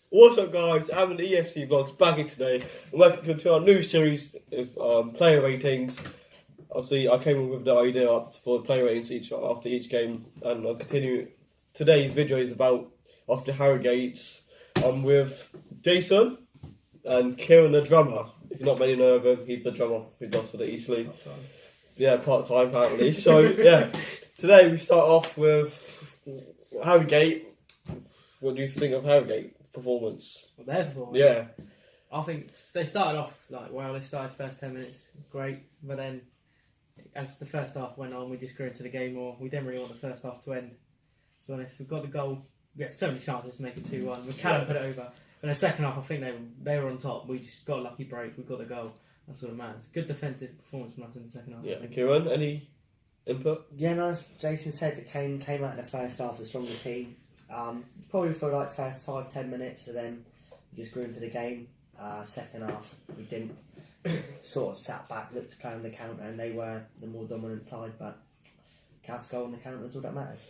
What's up, guys? I'm an AFC Vlogs back here today. And welcome to our new series of player ratings. Obviously, I came up with the idea for player ratings after each game, and I'll continue. Today's video is about after Harrogate. I'm with Jason and Kieran, the drummer. If not many know of him, he's the drummer who does for the Eastleigh. Yeah, part-time apparently. So, yeah. Today we start off with Harrogate. What do you think of Harrogate performance? Well, their performance? Yeah. I think they started off well. They started first 10 minutes great, but then as the first half went on, we just grew into the game more. We didn't really want the first half to end. To be honest, we got the goal. We had so many chances to make it 2-1. We cannot put it over. But in the second half, I think they were on top. We just got a lucky break. We got the goal. That's what it matters. Good defensive performance from us in the second half. Yeah. Kieran, any input? Yeah, no, as Jason said, it came out in the first half, a stronger team. Probably for like first 5-10 minutes, so then we just grew into the game. Second half, we didn't sort of sat back, looked to play on the counter, and they were the more dominant side. But Cavs goal on the counter is all that matters.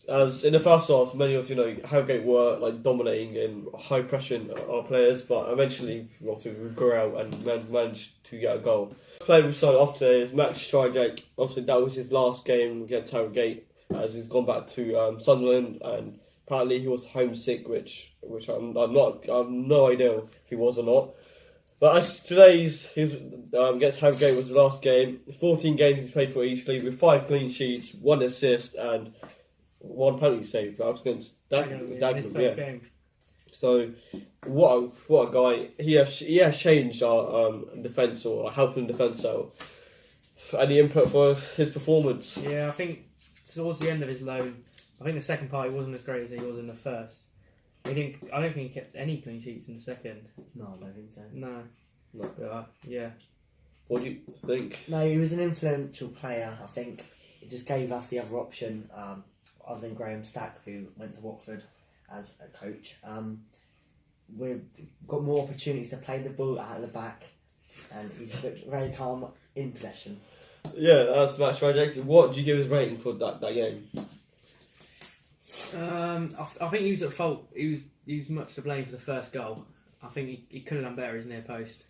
As in the first half, many of Harrogate were like dominating and high pressuring our players, but eventually we grew out and managed to get a goal. Player we started off today is Max Stryjek. Obviously, that was his last game against Harrogate, as he's gone back to Sunderland, and apparently he was homesick, which I'm not. I have no idea if he was or not. But as today's against Harrogate was the last game. 14 games he's played for Eastleigh with 5 clean sheets, 1 assist, and 1 penalty save. That was against Dagenham, yeah. Game. So what a guy. He has changed our defence, or helping defence out. Any input for his performance? Yeah, I think towards the end of his loan, I think the second part he wasn't as great as he was in the first. I don't think he kept any clean sheets in the second. No, I don't think so. No. No. Yeah. What do you think? No, he was an influential player. I think it just gave us the other option, other than Graham Stack, who went to Watford as a coach. We've got more opportunities to play the ball out of the back, and he just looked very calm in possession. Yeah, that's Max Stryjek. What do you give his rating for that game? I think he was at fault. He was much to blame for the first goal. I think he could have done better his near post.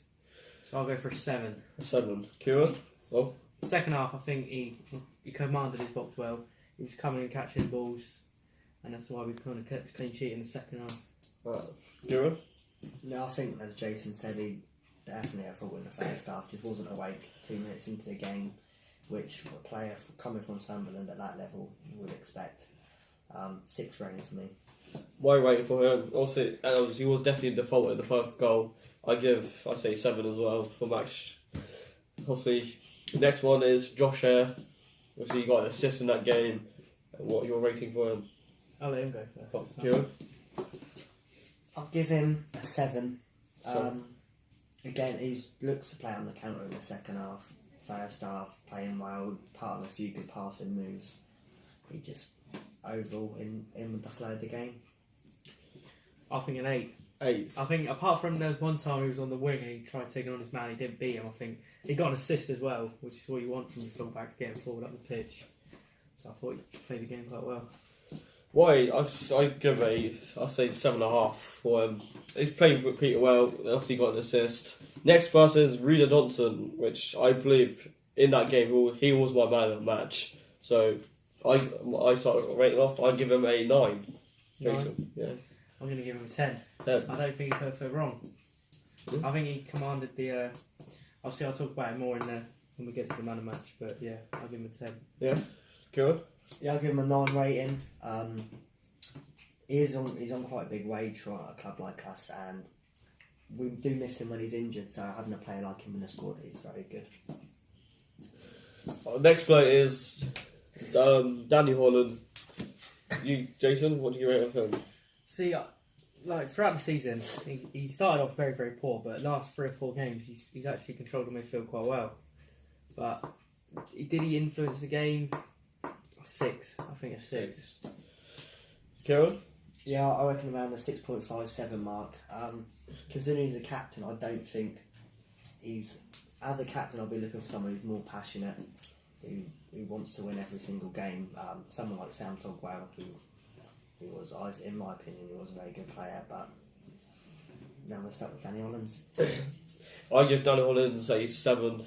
So I'll go for a 7. 7. Kieran? Oh. Second half, I think he commanded his box well. He was coming and catching balls, and that's why we kind of kept a clean sheet in the second half. Kieran? No, I think, as Jason said, he definitely had fault in the first half. Just wasn't awake 2 minutes into the game, which a player coming from Sunderland at that level you would expect. 6 rating for me. My rating for him, also, he was definitely the fault in the first goal. I'd say 7 as well for Max. Obviously, next one is Josh Hare. Obviously, he got an assist in that game. What your rating for him? I'll let him go first. Kieran? I'll give him a 7. 7. Again, he looks to play on the counter in the second half. First half, playing well, part of a few good passing moves. He just overall in with the flow of the game. I think an 8. 8. I think apart from there was one time he was on the wing and he tried taking on his man, he didn't beat him. I think he got an assist as well, which is what you want from your fullbacks, getting forward up the pitch. So I thought he played the game quite well. Why? I give I'll say 7.5 for him. He's played Peter well. Obviously, got an assist. Next person is Reader Johnson, which I believe in that game he was my man of the match. So I started rating off. I'd give him a 9. Jason, yeah. I'm going to give him a 10. 10. I don't think he's perfect wrong. I think he commanded the. I'll talk about it more when we get to the man of the match. But yeah, I'll give him a 10. Yeah, good. Yeah, I'll give him a 9 rating. He's on quite a big wage for a club like us, and we do miss him when he's injured. So having a player like him in the squad is very good. Next player is Danny Holland. You, Jason, what do you rate of him? See, throughout the season, he started off very, very poor, but last 3 or 4 games, he's actually controlled the midfield quite well. But did he influence the game? A 6. I think a 6. Kieran? Yeah, I reckon around the 6.57 mark. Considering he's a captain, I don't think as a captain, I'll be looking for someone who's more passionate, who wants to win every single game. Someone like Sam Togwell, who was, in my opinion, he was a very good player, but now we're stuck with Danny Hollins. I give Danny Hollins a 7.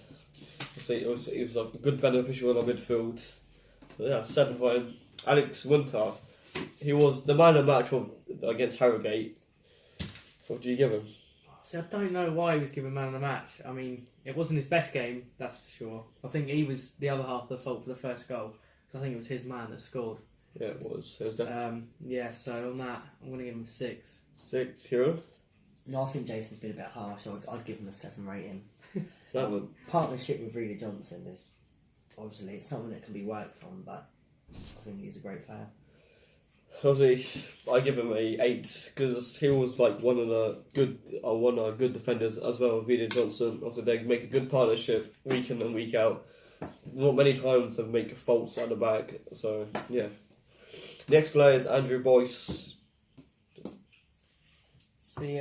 He was a good beneficial in our midfield. So yeah, 7 for him. Alex Winter, he was the man of the match against Harrogate. What do you give him? See, I don't know why he was given man of the match. I mean, it wasn't his best game, that's for sure. I think he was the other half of the fault for the first goal, because I think it was his man that scored. Yeah, it was. It was definitely Yeah, so on that, I'm going to give him a 6. 6. Kieran? No, I think Jason's been a bit harsh. I'd give him a 7 rating. 7. Partnership with Reedy Johnson is obviously it's something that can be worked on, but I think he's a great player. Obviously, I give him a 8 because he was like one of the good defenders as well. Reedy Johnson. Obviously, they make a good partnership week in and week out. Not many times they make faults at the back. So yeah. Next player is Andrew Boyce. See,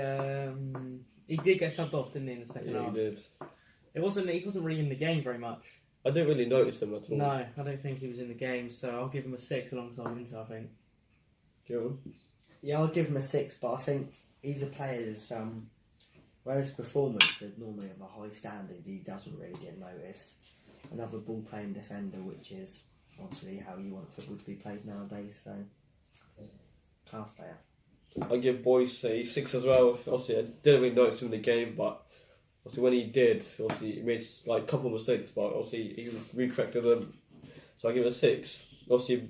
he did get subbed off, didn't he, in the second half? He did. He wasn't really in the game very much. I didn't really notice him at all. No, I don't think he was in the game, so I'll give him a 6 alongside Winter, I think. Kieran? Yeah, I'll give him a 6, but I think he's a player that's, whereas performance is normally of a high standard, he doesn't really get noticed. Another ball-playing defender, which is obviously how you want football to be played nowadays, so class player. I give Boyce a 6 as well. Obviously, I didn't really notice him in the game, but obviously when he did, obviously he made like a couple of mistakes, but obviously he re-corrected them. So I give it a 6. Obviously,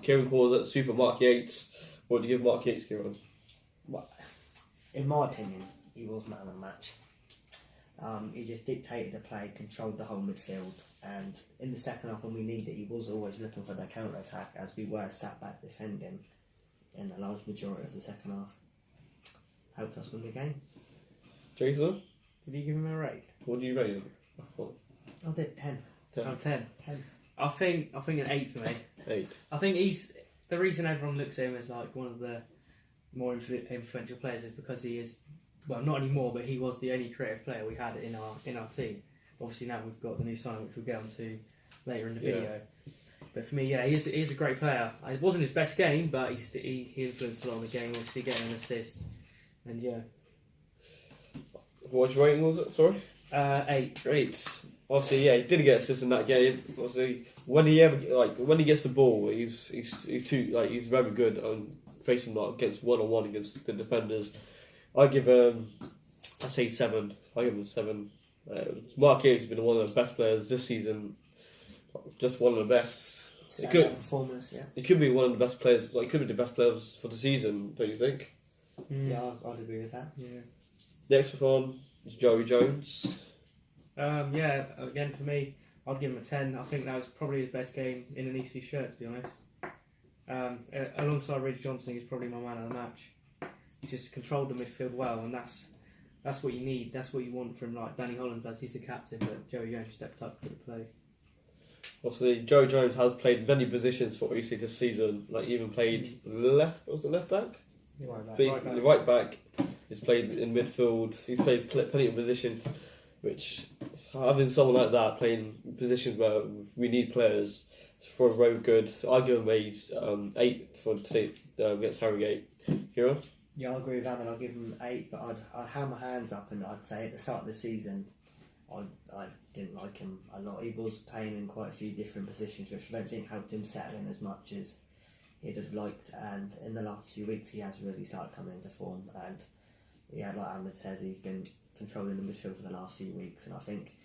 Kieran calls it Super Mark Yates. What do you give Mark Yates, Kieran? Well, in my opinion, he was man of the match. He just dictated the play, controlled the whole midfield, and in the second half when we needed it, he was always looking for the counter-attack as we were sat back defending in the large majority of the second half. Helped us win the game. Jason? Did you give him a rate? What do you rate him? I did 10. 10. Oh, 10. 10. I think an 8 for me. 8. I think he's the reason everyone looks at him as like one of the more influential players is because he is, well, not anymore, but he was the only creative player we had in our team. Obviously now we've got the new signing, which we'll get onto later in the video. But for me, yeah, he is a great player. It wasn't his best game, but he influenced a lot of the game. Obviously getting an assist, and yeah. What's your rating was it? Sorry. 8. 8. Obviously, yeah, he did get assists in that game. Obviously, when he gets the ball, he's very good on facing against one-on-one against the defenders. I give him, I say 7. I give him 7. Mark Yates has been one of the best players this season. Just one of the best. Performance, yeah. He could be one of the best players. Like, could be the best players for the season. Don't you think? Yeah, I'd agree with that. Yeah. Next one is Joey Jones. Yeah, again for me, I'd give him a 10. I think that was probably his best game in an Eastleigh shirt, to be honest. Alongside Reedy Johnson, he's probably my man of the match. He just controlled the midfield well, and that's what you need. That's what you want from like Danny Hollins, as he's the captain, but Joey Jones stepped up to the play. Obviously, Joey Jones has played many positions for Eastleigh this season. Like, even played left back? Right back. He's played in midfield. He's played plenty of positions, which having someone like that playing positions where we need players for very good. I give him a 8 for today against Harrogate. Kieran? Yeah, I agree with that, and I'll give him 8. But I'd have my hands up, and I'd say at the start of the season, I didn't like him a lot. He was playing in quite a few different positions, which I don't think helped him settle in as much as he'd have liked. And in the last few weeks, he has really started coming into form. And yeah, like Ahmed says, he's been controlling the midfield for the last few weeks. And I think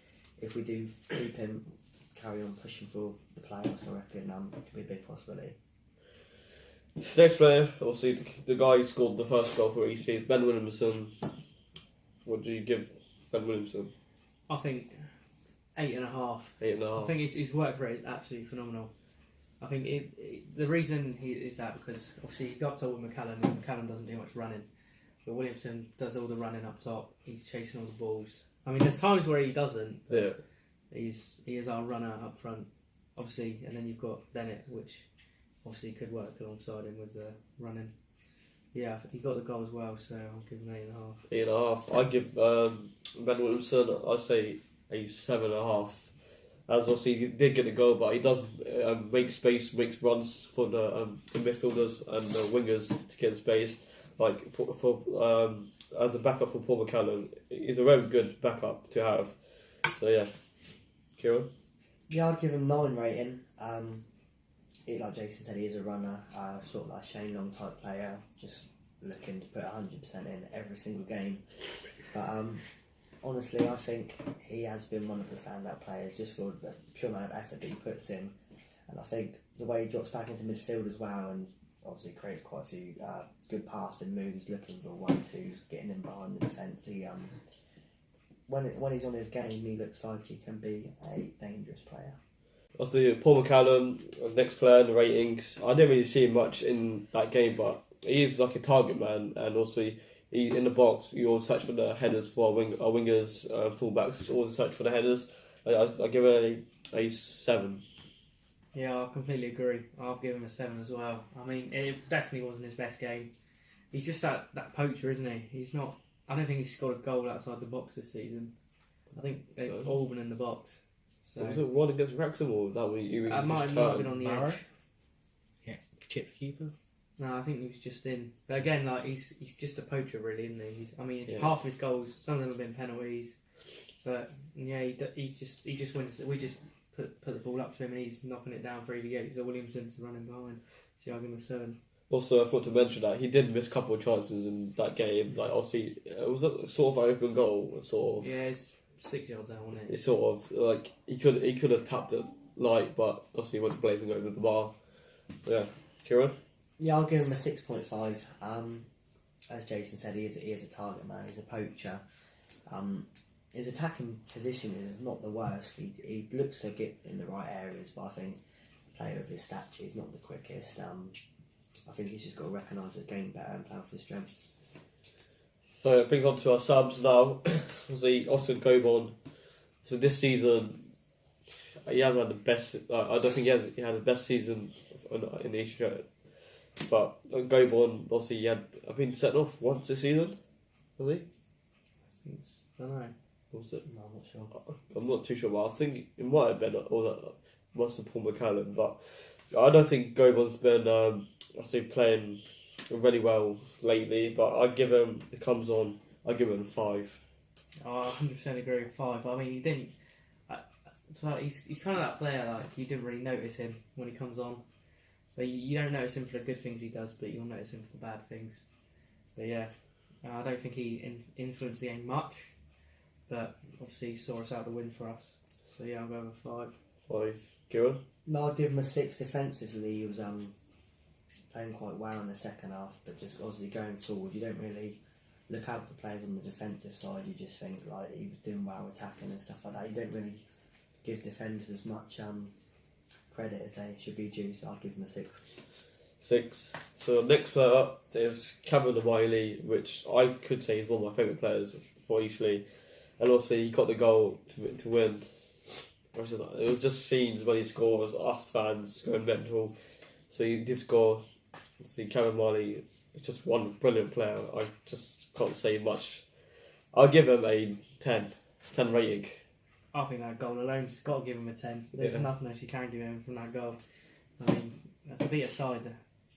if we do keep him, carry on pushing for the playoffs, I reckon it could be a big possibility. Next player, obviously the guy who scored the first goal for Eastleigh, Ben Williamson. What do you give Ben Williamson? I think 8.5. 8.5. I think his work rate is absolutely phenomenal. I think the reason he is that because obviously he's got up top with McCallum, and McCallum doesn't do much running, but Williamson does all the running up top. He's chasing all the balls. I mean, there's times where he doesn't. Yeah. He is our runner up front, obviously, and then you've got Bennett, which obviously could work alongside him with the running. Yeah, he got the goal as well, so I'll give him 8.5. 8.5. I give Ben Williamson, I say a 7.5. As obviously he did get the goal, but he does make space, makes runs for the midfielders and the wingers to get in space. like for as a backup for Paul McCallum, he's a very good backup to have. So yeah, Kieran. Yeah, I'd give him 9 rating. Like Jason said, he is a runner, sort of like a Shane Long type player, just looking to put 100% in every single game. But honestly, I think he has been one of the standout players just for the pure amount of effort that he puts in. And I think the way he drops back into midfield as well, and obviously creates quite a few good passing moves, looking for 1-2s, getting in behind the defence. He, when he's on his game, he looks like he can be a dangerous player. Obviously, Paul McCallum, next player in the ratings. I didn't really see him much in that game, but he is like a target man, and also he in the box. You always search for the headers for our wingers, fullbacks. Always search for the headers. I give it a 7. Yeah, I completely agree. I'll give him a 7 as well. I mean, it definitely wasn't his best game. He's just that poacher, isn't he? He's not. I don't think he's scored a goal outside the box this season. I think they've all been in the box. So Was it one against Wrexham or that way you? might have been on the Barrow? edge. Yeah, chip keeper. No, I think he was just in. But again, like he's just a poacher, really, isn't he? I mean, Yeah. half of his goals, some of them have been penalties. But yeah, he just wins. We just put the ball up to him, and he's knocking it down for either Yates or Williamson to run him behind. So I give him a 7. Also, I forgot to mention that he did miss a couple of chances in that game. Like obviously, it was a sort of open goal, sort of. Yeah, it's 6 yards out, wasn't it? It's sort of like he could have tapped it light, but obviously he went blazing over the bar. Yeah, Kieran. Yeah, I'll give him a 6.5. As Jason said, he is a target man. He's a poacher. His attacking position is not the worst. He looks to get in the right areas, but I think a player of his stature is not the quickest. I think he's just got to recognise his game better and play off his strengths. So it brings on to our subs now. Obviously, Oscar Gobon. So this season, he has had the best. I don't think he had the best season in the Eastleigh. But Gobon, obviously, he had. I've been set off once this season. Was he? I don't know. Was it? No, I'm not sure. I'm not too sure, but I think it might have been, or that must have Paul McCallum. But I don't think Gobon's been, playing really well lately. But I give him, it comes on, I give him a 5. Oh, I 100% agree with 5. I mean, he didn't. It's like he's kind of that player. Like you didn't really notice him when he comes on. So you don't notice him for the good things he does, but you'll notice him for the bad things. But yeah, I don't think he influenced the game much. But obviously he saw us out the win for us. So yeah, I'll go with 5. 5. Kieran? No, I'll give him a 6 defensively. He was playing quite well in the second half, but just obviously going forward, you don't really look out for players on the defensive side. You just think like he was doing well attacking and stuff like that. You don't really give defenders as much credit as they should be due, so I'll give him a 6. 6. So next player up is Cameron Wiley, which I could say is one of my favourite players for Eastleigh. And also he got the goal to win. It was just scenes when he scores, us fans going mental. So he did score. See, Cameron Wiley is just one brilliant player. I just can't say much. I'll give him a 10 rating. I think that goal alone's got to give him a 10. There's nothing else you can give him from that goal. I mean, to beat a side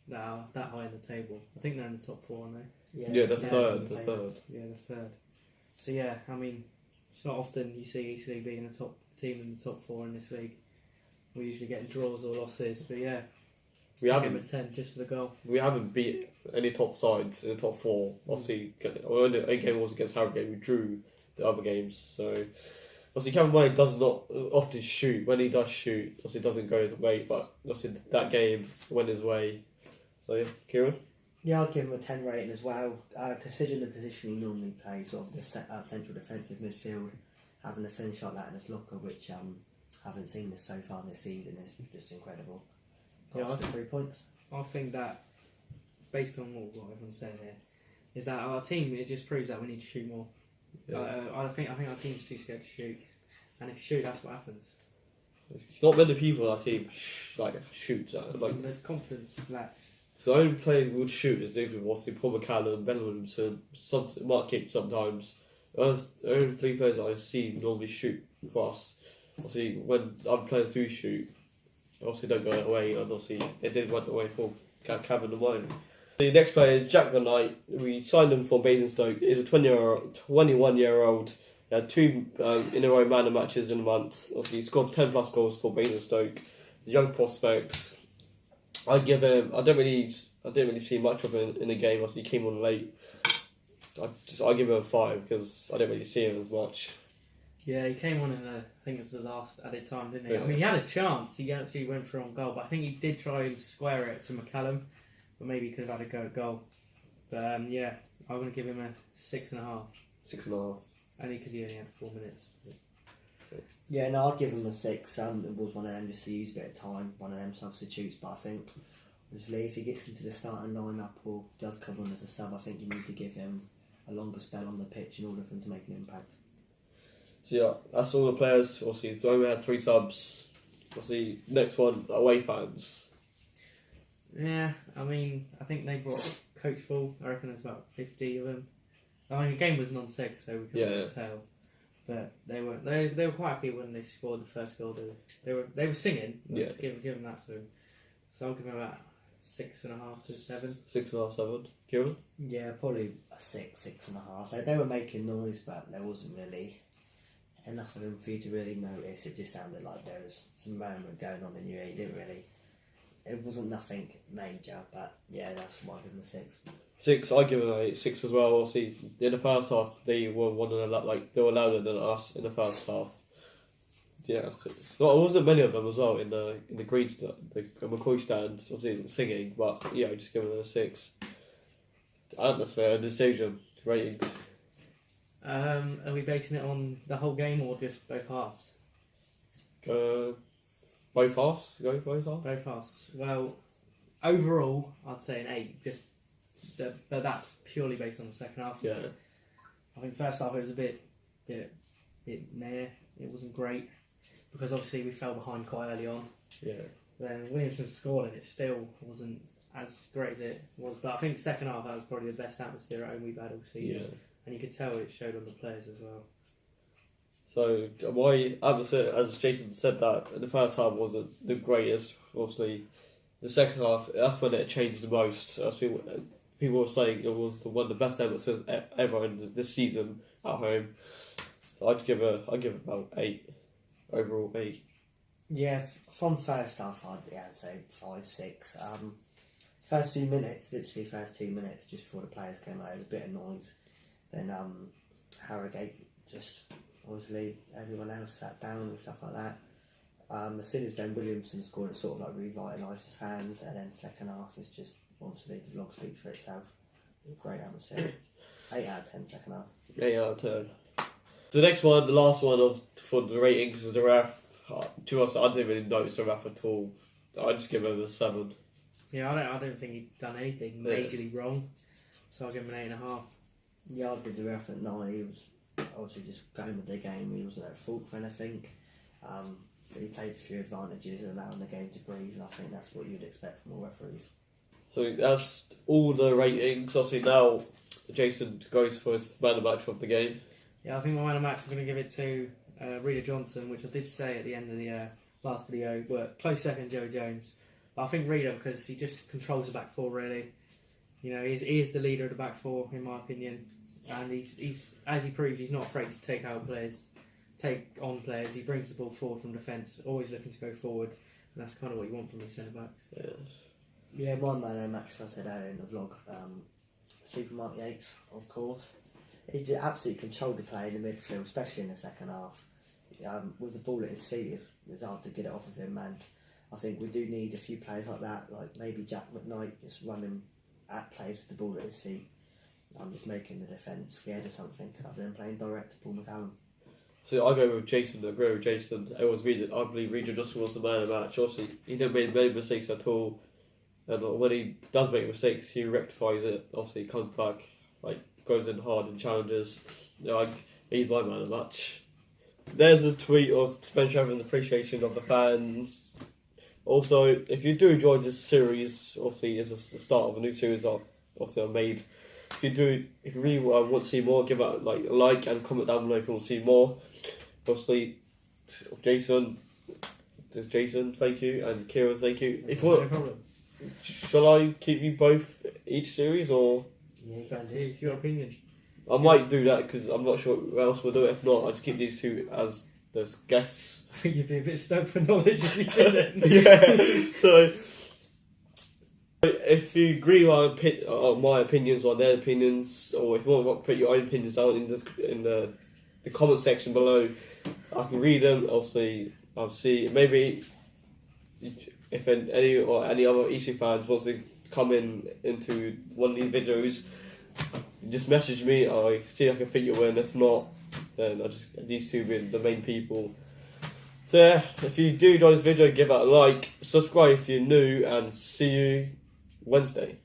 that are that high in the table, I think they're in the top 4, aren't they? Yeah, the third. Yeah, the third. So yeah, I mean, it's not often you see Eastleigh being a top team in the top 4 in this league. We're usually getting draws or losses, but yeah, I'll give him a 10 just for the goal. We haven't beat any top sides in the top 4. Obviously, a game was against Harrogate. We drew the other games, so. Obviously, Cameron Wiley does not often shoot. When he does shoot, obviously it doesn't go his way, but obviously that game went his way. So, yeah, Kieran? Yeah, I'll give him a 10 rating as well. Considering the position he normally plays, sort of the central defensive midfield, having a finish like that in his locker, which I haven't seen this so far this season, is just incredible. Got us 3 points. I think that, based on what everyone's saying here, is that our team, it just proves that we need to shoot more. Yeah. I think our team's too scared to shoot, and if you shoot, that's what happens. Not many people on our team shoots at like. There's confidence lacks. So the only player who would shoot is obviously Paul McCallum, Ben Williamson, Mark Kick sometimes. The only 3 players I see normally shoot for us. Obviously, when other players do shoot, obviously don't go away, and obviously it did went away for Cameron and Wiley. The next player is Jack the Knight. We signed him for Basingstoke. He's a 21-year-old. He had 2 in a row man of matches in a month. Obviously, he scored 10 plus goals for Basingstoke. The young prospects. I didn't really see much of him in the game. Obviously, he came on late. I give him a 5 because I didn't really see him as much. Yeah, he came on in I think it was the last added time, didn't he? Yeah. I mean, he had a chance. He actually went for on goal, but I think he did try and square it to McCallum, but maybe he could have had a go at goal. But yeah, I'm going to give him a 6.5. 6.5. Only because he only had 4 minutes. Yeah, no, I'd give him a 6. It was one of them just to use a bit of time, one of them substitutes, but I think obviously if he gets into the starting lineup or does come on as a sub, I think you need to give him a longer spell on the pitch in order for him to make an impact. So yeah, that's all the players. Obviously, so we had 3 subs. Obviously, next one, away fans. Yeah, I mean, I think they brought coach full. I reckon there's about 50 of them. I mean, the game was non-6, so we couldn't tell. But they were quite happy when they scored the first goal. They were singing. Let's give them that to them. So I'll give them about 6.5 to 7. 6.5, 7. Kieran? Yeah, probably a 6, 6.5. They were making noise, but there wasn't really enough of them for you to really notice. It just sounded like there was some merriment going on in your ear. It wasn't nothing major, but yeah, that's why I give them a 6. 6, I give them a 6 as well. Obviously, in the first half, they were they were louder than us in the first half. Yeah, 6. Well, there wasn't many of them as well in the green stand, the McCoy stand, obviously singing. But yeah, I just give them a 6. Atmosphere in the stadium, ratings. Are we basing it on the whole game or just both halves? Both halves? Go both halves? Both halves. Well, overall, I'd say an 8. But that's purely based on the second half. Yeah. I think first half it was a bit meh. It wasn't great because obviously we fell behind quite early on. Yeah. Then Williamson scored and it still wasn't as great as it was. But I think second half that was probably the best atmosphere at home we've had all season. Yeah. And you could tell it showed on the players as well. So my atmosphere, as Jason said, that in the first half wasn't the greatest. Obviously, the second half, that's when it changed the most. People were saying it was one of the best atmospheres ever in this season at home. So I'd give about 8 overall. 8. Yeah, from first half, I'd say 5, 6. First 2 minutes, literally first 2 minutes, just before the players came out, there was a bit of noise. Then Harrogate, just obviously everyone else sat down and stuff like that. As soon as Ben Williamson scored, it sort of like revitalised the fans, and then second half is just obviously the vlog speaks for itself. Great atmosphere. 8 out of 10 second half. 8 out of 10. The next one, the last one for the ratings is the ref. To us, I didn't really notice the ref at all. I just give him a 7. Yeah, I don't think he'd done anything majorly wrong. So I'll give him an 8.5. Yeah, I'll give the ref at 9. He was obviously just going with the game. He wasn't at fault for anything. He played a few advantages, allowing the game to breathe, and I think that's what you'd expect from all referees. So that's all the ratings. Obviously now Jason goes for his man of match of the game. Yeah, I think my man of match, I'm going to give it to Reader Johnson, which I did say at the end of the last video, but close second Joe Jones. But I think Reader, because he just controls the back four really. You know, he is the leader of the back four in my opinion, and he's as he proved, he's not afraid to take on players. He brings the ball forward from defence, always looking to go forward, and that's kind of what you want from his centre backs. Yeah, my man of the match, as I said earlier in the vlog, Supermarket Yates, of course. He just absolutely controlled the play in the midfield, especially in the second half. With the ball at his feet, it's hard to get it off of him, and I think we do need a few players like that, like maybe Jack McKnight just running at plays with the ball at his feet. Just making the defence scared of something other than playing direct to Paul McCallum. So I go with Jason. I agree with Jason. I believe Regis Johnson was the man of the match. Obviously, he didn't make many mistakes at all, and when he does make mistakes, he rectifies it. Obviously, he comes back, goes in hard and challenges. He's my man of the match. There's a tweet of Spencer Evans' appreciation of the fans. Also, if you do enjoy this series, obviously it's the start of a new series I've made. If you really want to see more, give it a like and comment down below if you want to see more. Obviously, Jason, thank you, and Kieran, thank you. No problem. shall I keep you both each series, or Yeah, you So, can do. it's your opinion. I might do that because I'm not sure who else will do it. If not, I'll just keep these two as those guests. I think you'd be a bit stoked for knowledge if you didn't. Yeah. So if you agree with my opinions or their opinions, or if you want to put your own opinions down in the comment section below, I can read them. I'll see maybe if any other Eastleigh fans wants to come into one of these videos, just message me. I see if I can fit you in. If not, then these two be the main people. So yeah, if you do enjoy this video, give it a like, subscribe if you're new, and see you Wednesday.